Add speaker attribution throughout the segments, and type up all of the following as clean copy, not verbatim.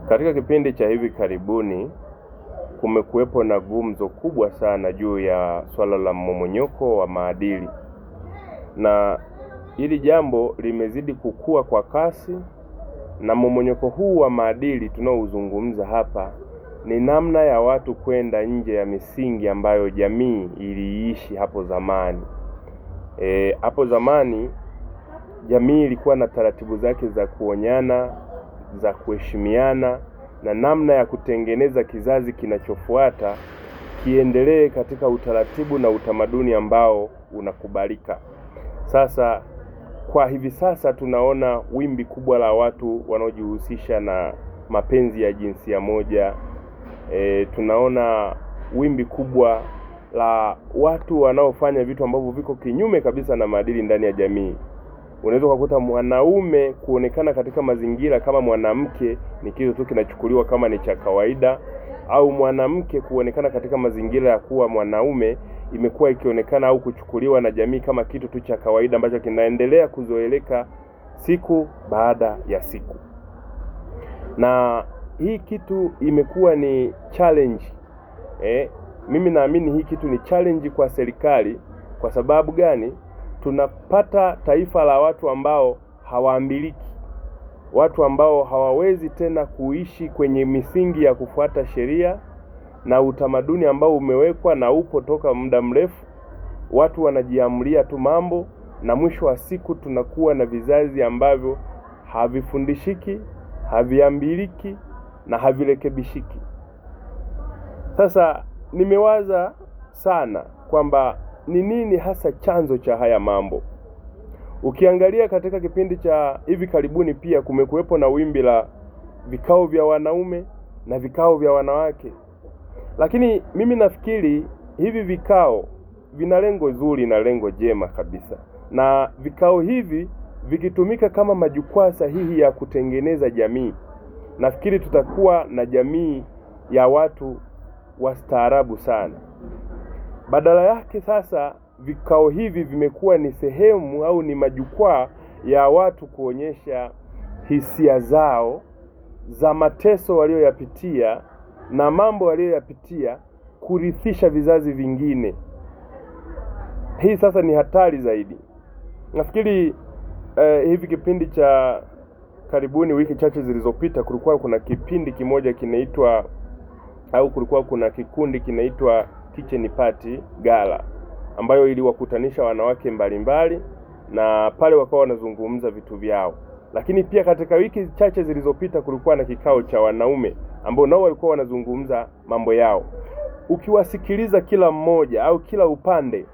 Speaker 1: Katika kipindi cha hivi karibuni kumekuwepo na gumzo kubwa sana juu ya swala la mmomonyoko wa maadili, na hili jambo limezidi kukua kwa kasi. Na mmomonyoko huu wa maadili tunaouzungumza hapa ni namna ya watu kwenda nje ya misingi ambayo jamii iliishi hapo zamani. Hapo zamani jamii ilikuwa na taratibu zake za kuonyana, za kuheshimiana, na namna ya kutengeneza kizazi kinachofuata kiendelee katika utaratibu na utamaduni ambao unakubalika. Sasa kwa hivi sasa tunaona wimbi kubwa la watu wanaojihusisha na mapenzi ya jinsia moja. Tunaona wimbi kubwa la watu wanaofanya vitu ambavyo viko kinyume kabisa na maadili ndani ya jamii. Unaweza kukuta mwanaume kuonekana katika mazingira kama mwanamke ni kitu tu kinachukuliwa kama ni cha kawaida, au mwanamke kuonekana katika mazingira ya kuwa mwanaume imekuwa ikionekana au kuchukuliwa na jamii kama kitu tu cha kawaida ambacho kinaendelea kuzoeleka siku baada ya siku. Na hii kitu imekuwa ni challenge. Mimi naamini hii kitu ni challenge kwa serikali. Kwa sababu gani? Tunapata taifa la watu ambao hawaambiliki, watu ambao hawawezi tena kuishi kwenye misingi ya kufuata sheria na utamaduni ambao umewekwa na upo toka muda mrefu. Watu wanajiamulia tu mambo, na mwisho wa siku tunakuwa na vizazi ambavyo havifundishiki, haviambiliki na havirekebishiki. Sasa nimewaza sana kwamba ni nini hasa chanzo cha haya mambo. Ukiangalia katika kipindi cha hivi karibuni pia kumekuwepo na wimbi la vikao vya wanaume na vikao vya wanawake. Lakini mimi nafikiri hivi vikao vina lengo zuri na lengo jema kabisa. Na vikao hivi vikitumika kama majukwaa sahihi ya kutengeneza jamii, nafikiri tutakuwa na jamii ya watu wastaarabu sana. Badala yake sasa vikao hivi vimekuwa ni sehemu au ni majukwaa ya watu kuonyesha hisia zao za mateso walioyapitia na mambo walioyapitia, kurithisha vizazi vingine. Hii sasa ni hatari zaidi. Nafikiri hivi kipindi cha karibuni, wiki chache zilizopita, kulikuwa kuna kipindi kimoja kinaitwa, au kulikuwa kuna kikundi kinaitwa Kitchen Party Gala, ambayo iliwakutanisha wanawake mbalimbali na pale wakawa wanazungumza vitu vyao. Lakini pia katika wiki chache zilizopita kulikuwa na kikao cha wanaume ambao nao walikuwa wanazungumza mambo yao. Ukiwasikiliza kila mmoja au kila upande,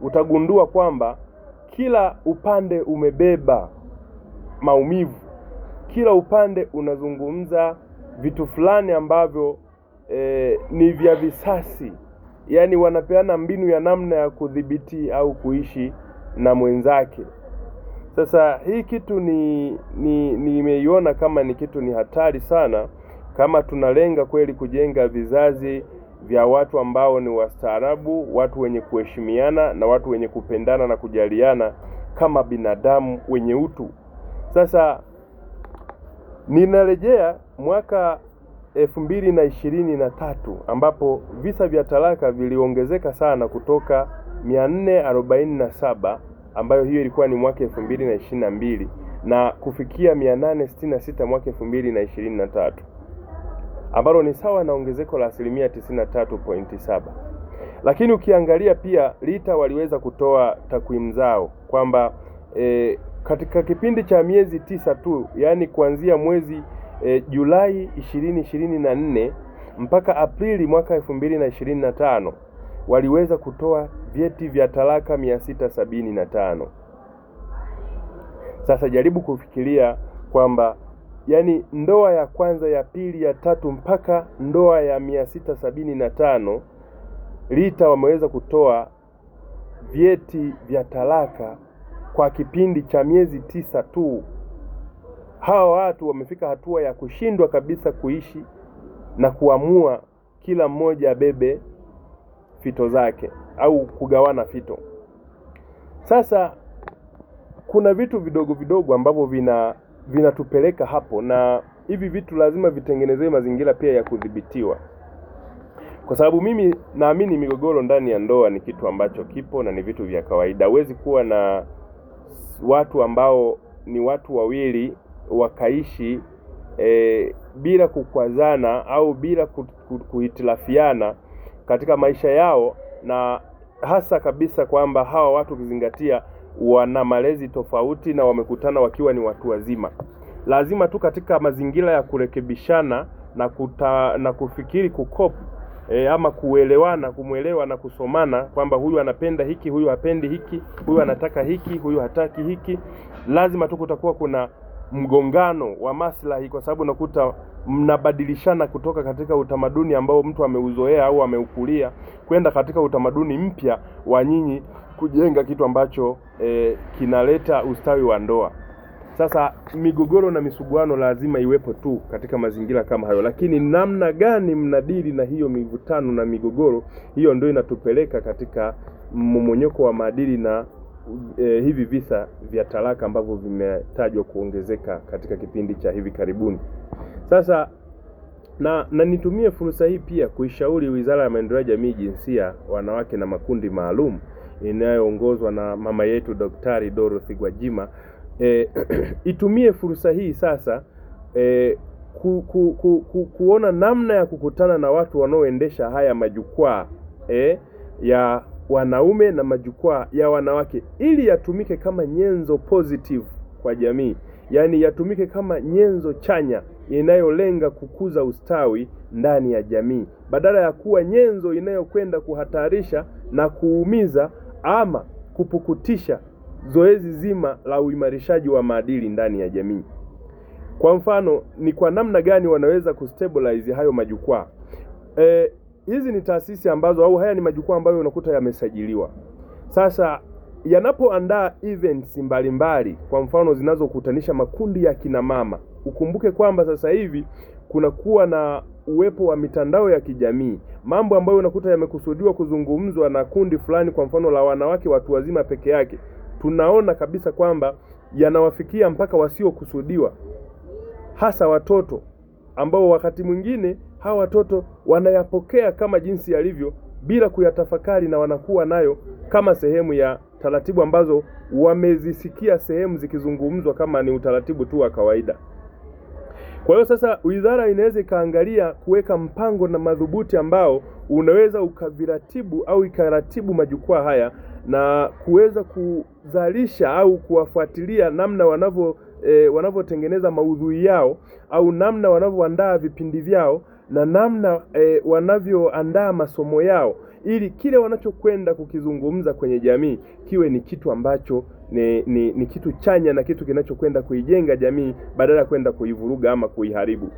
Speaker 1: utagundua kwamba kila upande umebeba maumivu. Kila upande unazungumza vitu fulani ambavyo ni vya visasi. Yaani wanapeana mbinu ya namna ya kudhibiti au kuishi na mwenzake. Sasa hii kitu nimeiona kama ni kitu ni hatari sana, kama tunalenga kweli kujenga vizazi vya watu ambao ni wastaarabu, watu wenye kuheshimiana na watu wenye kupendana na kujaliana kama binadamu wenye utu. Sasa ninarejea mwaka 2023 ambapo visa vya talaka viliongezeka sana kutoka 447 ambayo hiyo ilikuwa ni mwaka 2022 na kufikia 866 mwaka 2023, ambalo ni sawa na ongezeko la 93.7%. Lakini ukiangalia pia Rita waliweza kutoa takwimu zao kwamba katika kipindi cha miezi 9 tu, yani kuanzia mwezi Julai 2024 mpaka Aprili mwaka 2025 waliweza kutoa vyeti vya talaka 675. Sasa jaribu kufikiria kwamba yani ndoa ya kwanza, ya pili, ya tatu mpaka ndoa ya 675 Rita wameweza kutoa vyeti vya talaka kwa kipindi cha miezi 9 tu. Hawa watu wamefika hatua ya kushindwa kabisa kuishi na kuamua kila mmoja abebe fito zake au kugawana fito. Sasa kuna vitu vidogo vidogo ambavyo vinatupeleka hapo, na hivi vitu lazima vitengenezewe mazingira pia ya kudhibitiwa, kwa sababu mimi naamini migogoro ndani ya ndoa ni kitu ambacho kipo na ni vitu vya kawaida. Huwezi kuwa na watu ambao ni watu wawili wakaishi bila kukwazana au bila kuhitilafiana katika maisha yao, na hasa kabisa kwamba hawa watu ukizingatia wana malezi tofauti na wamekutana wakiwa ni watu wazima. Lazima tu katika mazingira ya kurekebishana na kufikiri kukopa ama kuelewana, kumuelewa na kusomana kwamba huyu anapenda hiki, huyu hapendi hiki, huyu anataka hiki, huyu hataki hiki. Lazima tu kutakuwa kuna mgongano wa maslahi, kwa sababu unakuta mnabadilishana kutoka katika utamaduni ambao mtu ameuzoea au ameukulia kwenda katika utamaduni mpya wa nyinyi kujenga kitu ambacho kinaleta ustawi wa ndoa. Sasa migogoro na misuguano lazima iwepo tu katika mazingira kama hayo, lakini namna gani mnadili na hiyo mivutano na migogoro, hiyo ndio inatupeleka katika mmomonyoko wa maadili na hivi visa vya talaka ambavyo vimetajwa kuongezeka katika kipindi cha hivi karibuni. Sasa na nitumie fursa hii pia kuishauri Wizara ya Maendeleo ya Jamii, Jinsia, Wanawake na Makundi Maalum inayoongozwa na mama yetu Daktari Dorothy Gwajima itumie fursa hii sasa kuona namna ya kukutana na watu wanaoendesha haya majukwaa ya wanaume na majukwaa ya wanawake, ili yatumike kama nyenzo positive kwa jamii, yani yatumike kama nyenzo chanya inayolenga kukuza ustawi ndani ya jamii, badala ya kuwa nyenzo inayokwenda kuhatarisha na kuumiza ama kupukutisha zoezi zima la uimarishaji wa maadili ndani ya jamii. Kwa mfano, ni kwa namna gani wanaweza kustabilize hayo majukwaa? Hizi ni taasisi ambazo au haya ni majukwaa ambayo unakuta yamesajiliwa. Sasa yanapoandaa events mbalimbali, kwa mfano zinazokutanisha makundi ya kina mama, ukumbuke kwamba sasa hivi kuna kuwa na uwepo wa mitandao ya kijamii, mambo ambayo unakuta yamekusudiwa kuzungumzwa na kundi fulani, kwa mfano la wanawake watu wazima peke yake, tunaona kabisa kwamba yanawafikia mpaka wasiokusudiwa, hasa watoto ambao wakati mwingine hawa watoto wanayapokea kama jinsi yalivyo bila kuyatafakari, na wanakuwa nayo kama sehemu ya taratibu ambazo wamezisikia sehemu zikizungumzwa kama ni utaratibu tu wa kawaida. Kwa hiyo sasa wizara inaweza ikaangalia kuweka mpango na madhubuti ambao unaweza ukaviratibu au ikaratibu majukwaa haya na kuweza kuzalisha au kuwafuatilia namna wanavyotengeneza maudhui yao, au namna wanavyoandaa vipindi vyao, na namna wanavyoandaa masomo yao, ili kile wanachokwenda kukizungumza kwenye jamii kiwe ni kitu ambacho ni kitu chanya na kitu kinachokwenda kuijenga jamii badala ya kwenda kuivuruga ama kuiharibu.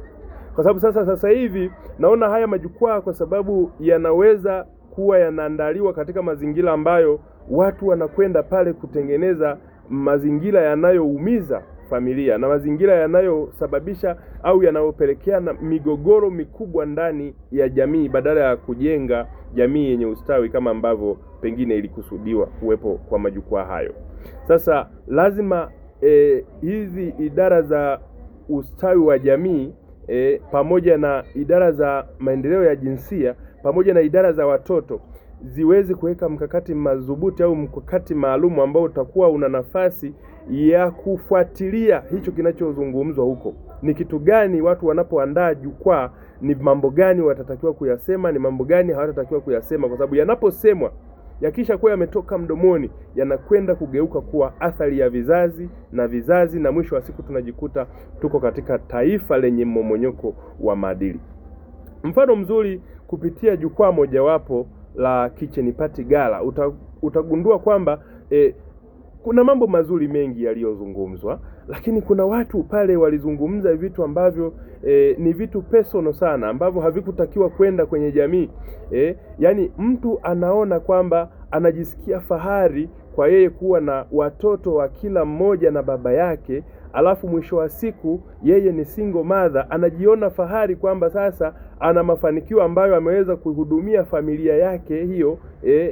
Speaker 1: Kwa sababu sasa hivi naona haya majukwaa, kwa sababu yanaweza kuwa yanaandaliwa katika mazingira ambayo watu wanakwenda pale kutengeneza mazingira yanayoumiza familia na mazingira yanayosababisha au yanayopelekea na migogoro mikubwa ndani ya jamii, badala ya kujenga jamii yenye ustawi kama ambavyo pengine ilikusudiwa kuwepo kwa majukwaa hayo. Sasa lazima hizi idara za ustawi wa jamii pamoja na idara za maendeleo ya jinsia pamoja na idara za watoto ziweze kuweka mkakati madhubuti au mkakati maalum ambao utakuwa una nafasi ya kufuatilia hicho kinachozungumzwa huko. Ni kitu gani watu wanapoandaa jukwaa, ni mambo gani watatakiwa kuyasema, ni mambo gani hawatatakiwa kuyasema, kwa sababu yanaposemwa yakisha kuwa yametoka mdomoni yanakwenda kugeuka kuwa athari ya vizazi na vizazi, na mwisho wa siku tunajikuta tuko katika taifa lenye mmomonyoko wa maadili. Mfano mzuri, kupitia jukwaa mojawapo la Kitchen Party Gala utagundua kwamba kuna mambo mazuri mengi yaliyozungumzwa, lakini kuna watu pale walizungumza vitu ambavyo ni vitu personal sana ambavyo havikutakiwa kwenda kwenye jamii. Yani mtu anaona kwamba anajisikia fahari kwa yeye kuwa na watoto wa kila mmoja na baba yake, alafu mwisho wa siku yeye ni single mother, anajiona fahari kwamba sasa ana mafanikio ambayo ameweza kuhudumia familia yake hiyo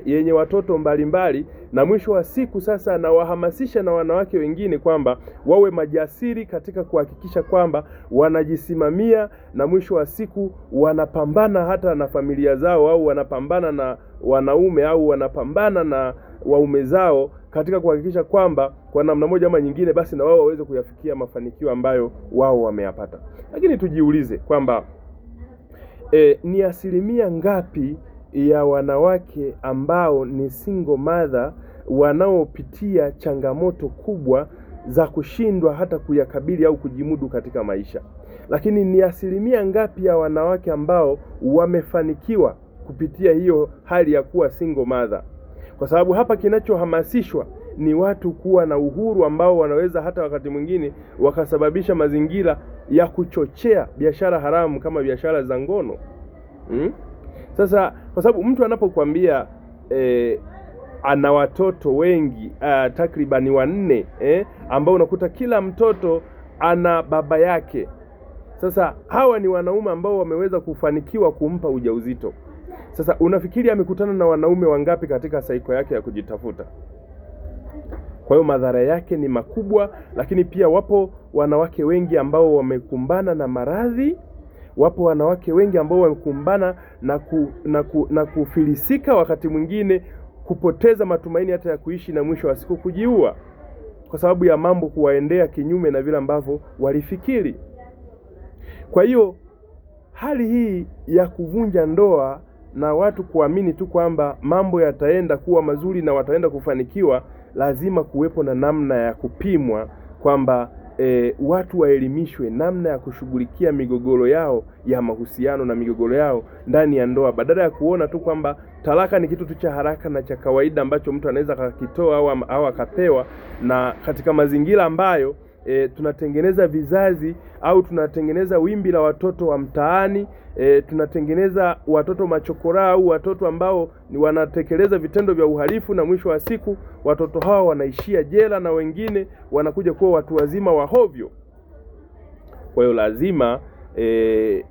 Speaker 1: yenye watoto mbalimbali, na mwisho wa siku sasa anawahamasisha na wanawake wengine kwamba wawe majasiri katika kuhakikisha kwamba wanajisimamia, na mwisho wa siku wanapambana hata na familia zao, au wanapambana na wanaume, au wanapambana na waume zao katika kuhakikisha kwamba kwa namna moja ama nyingine basi na wao waweze kuyafikia mafanikio ambayo wao wameyapata. Lakini tujiulize kwamba ni asilimia ngapi ya wanawake ambao ni single mother wanaopitia changamoto kubwa za kushindwa hata kuyakabili au kujimudu katika maisha? Lakini ni asilimia ngapi ya wanawake ambao wamefanikiwa kupitia hiyo hali ya kuwa single mother? Kwa sababu hapa kinachohamasishwa ni watu kuwa na uhuru ambao wanaweza hata wakati mwingine wakasababisha mazingira ya kuchochea biashara haramu kama biashara za ngono. Sasa kwa sababu mtu anapokuambia ana watoto wengi takribani 4 ambao unakuta kila mtoto ana baba yake. Sasa hawa ni wanaume ambao wameweza kufanikiwa kumpa ujauzito. Sasa unafikiri amekutana na wanaume wangapi katika saiko yake ya kujitafuta? Kwa hiyo madhara yake ni makubwa. Lakini pia wapo wanawake wengi ambao wamekumbana na maradhi, wapo wanawake wengi ambao wamekumbana na kufilisika, wakati mwingine kupoteza matumaini hata ya kuishi, na mwisho wa siku kujiua kwa sababu ya mambo kuwaendea kinyume na vile ambavyo walifikiri. Kwa hiyo hali hii ya kuvunja ndoa na watu kuamini tu kwamba mambo yataenda kuwa mazuri na wataenda kufanikiwa, lazima kuwepo na namna ya kupimwa kwamba watu waelimishwe namna ya kushughulikia migogoro yao ya mahusiano na migogoro yao ndani ya ndoa, badala ya kuona tu kwamba talaka ni kitu tu cha haraka na cha kawaida ambacho mtu anaweza akakitoa au akapewa, na katika mazingira ambayo tunatengeneza vizazi au tunatengeneza wimbi la watoto wa mtaani, tunatengeneza watoto machokora au watoto ambao ni wanatekeleza vitendo vya uhalifu, na mwisho wa siku watoto hao wanaishia jela na wengine wanakuja kuwa watu wazima wa hovyo. Kwa hiyo lazima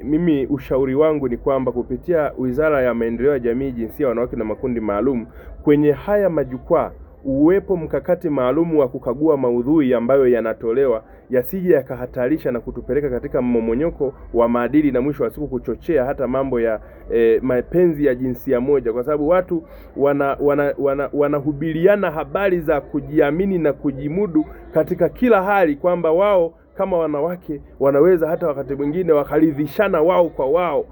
Speaker 1: mimi ushauri wangu ni kwamba kupitia Wizara ya Maendeleo ya Jamii, Jinsia, Wanawake na Makundi Maalum, kwenye haya majukwaa uwepo mkakati maalumu wa kukagua maudhui ambayo yanatolewa yasije yakahatarisha na kutupeleka katika mmomonyoko wa maadili, na mwisho wa siku kuchochea hata mambo ya mapenzi ya jinsia moja, kwa sababu watu wanahubiriana habari za kujiamini na kujimudu katika kila hali, kwamba wao kama wanawake wanaweza hata wakati mwingine wakaridhishana wao kwa wao,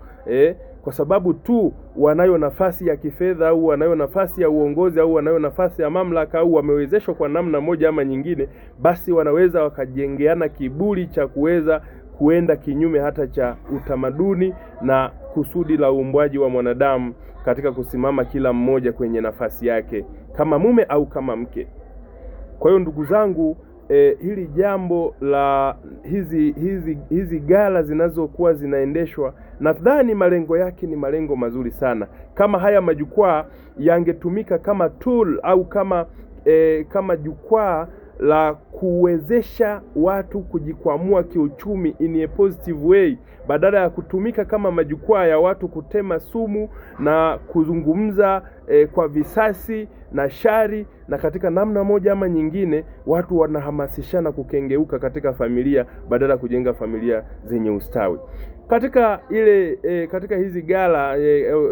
Speaker 1: kwa sababu tu wanayo nafasi ya kifedha au wanayo nafasi ya uongozi au wanayo nafasi ya mamlaka au wamewezeshwa kwa namna moja ama nyingine, basi wanaweza wakajengeana kiburi cha kuweza kuenda kinyume hata cha utamaduni na kusudi la uumbwaji wa mwanadamu katika kusimama kila mmoja kwenye nafasi yake kama mume au kama mke. Kwa hiyo ndugu zangu, hili jambo la hizi gala zinazokuwa zinaendeshwa, nadhani malengo yake ni malengo mazuri sana. Kama haya majukwaa yangetumika kama tool au kama jukwaa la kuwezesha watu kujikwamua kiuchumi in a positive way, badala ya kutumika kama majukwaa ya watu kutema sumu na kuzungumza kwa visasi na shari, na katika namna moja ama nyingine watu wanahamasishana kukengeuka katika familia badala ya kujenga familia zenye ustawi. Katika hizi gala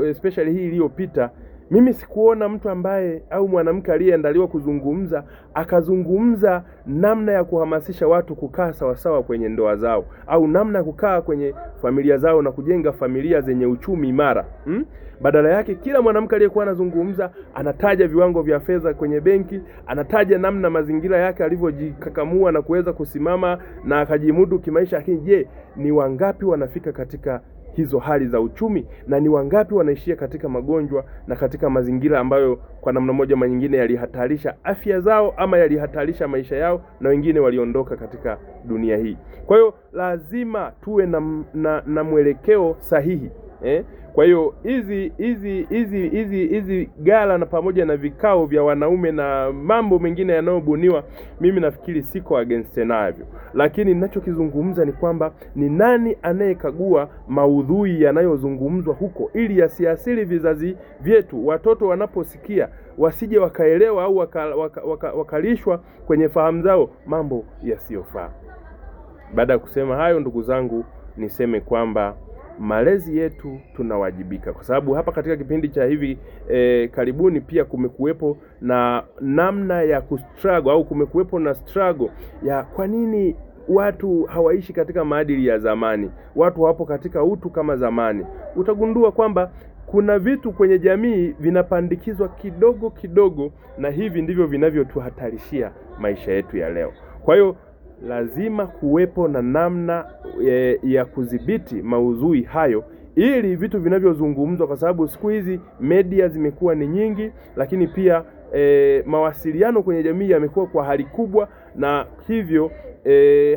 Speaker 1: especially hii iliyopita, mimi sikuona mtu ambaye au mwanamke aliyeandaliwa kuzungumza akazungumza namna ya kuhamasisha watu kukaa sawasawa kwenye ndoa zao, au namna ya kukaa kwenye familia zao na kujenga familia zenye uchumi imara. Badala yake kila mwanamke aliyekuwa anazungumza anataja viwango vya fedha kwenye benki, anataja namna mazingira yake alivyojikakamua na kuweza kusimama na akajimudu kimaisha. Lakini je, ni wangapi wanafika katika hizo hali za uchumi, na ni wangapi wanaishia katika magonjwa na katika mazingira ambayo kwa namna moja ama nyingine yalihatarisha afya zao ama yalihatarisha maisha yao, na wengine waliondoka katika dunia hii. Kwa hiyo lazima tuwe na mwelekeo sahihi Kwa hiyo hizi gala na pamoja na vikao vya wanaume na mambo mengine yanayobuniwa, mimi nafikiri siko against navyo, lakini ninachokizungumza ni kwamba ni nani anayekagua maudhui yanayozungumzwa huko, ili yasiasili vizazi vyetu. Watoto wanaposikia wasije wakaelewa au wakalishwa kwenye fahamu zao mambo yasiyofaa. Baada ya kusema hayo, ndugu zangu, niseme kwamba malezi yetu tunawajibika, kwa sababu hapa katika kipindi cha hivi karibuni pia kumekuwepo na namna ya kustruggle au kumekuwepo na struggle ya kwa nini watu hawaishi katika maadili ya zamani, watu hawapo katika utu kama zamani. Utagundua kwamba kuna vitu kwenye jamii vinapandikizwa kidogo kidogo, na hivi ndivyo vinavyotuhatarishia maisha yetu ya leo. Kwa hiyo lazima kuwepo na namna ya kudhibiti maudhui hayo, ili vitu vinavyozungumzwa, kwa sababu siku hizi media zimekuwa ni nyingi, lakini pia mawasiliano kwenye jamii yamekuwa kwa hali kubwa, na hivyo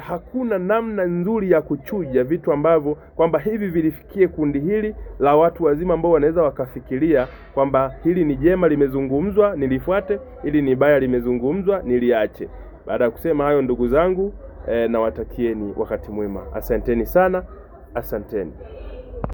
Speaker 1: hakuna namna nzuri ya kuchuja vitu ambavyo kwamba hivi vilifikie kundi hili la watu wazima ambao wanaweza wakafikiria kwamba hili ni jema limezungumzwa nilifuate, hili ni baya limezungumzwa niliache. Baada ya kusema hayo, ndugu zangu, nawatakieni wakati mwema. Asanteni sana, asanteni.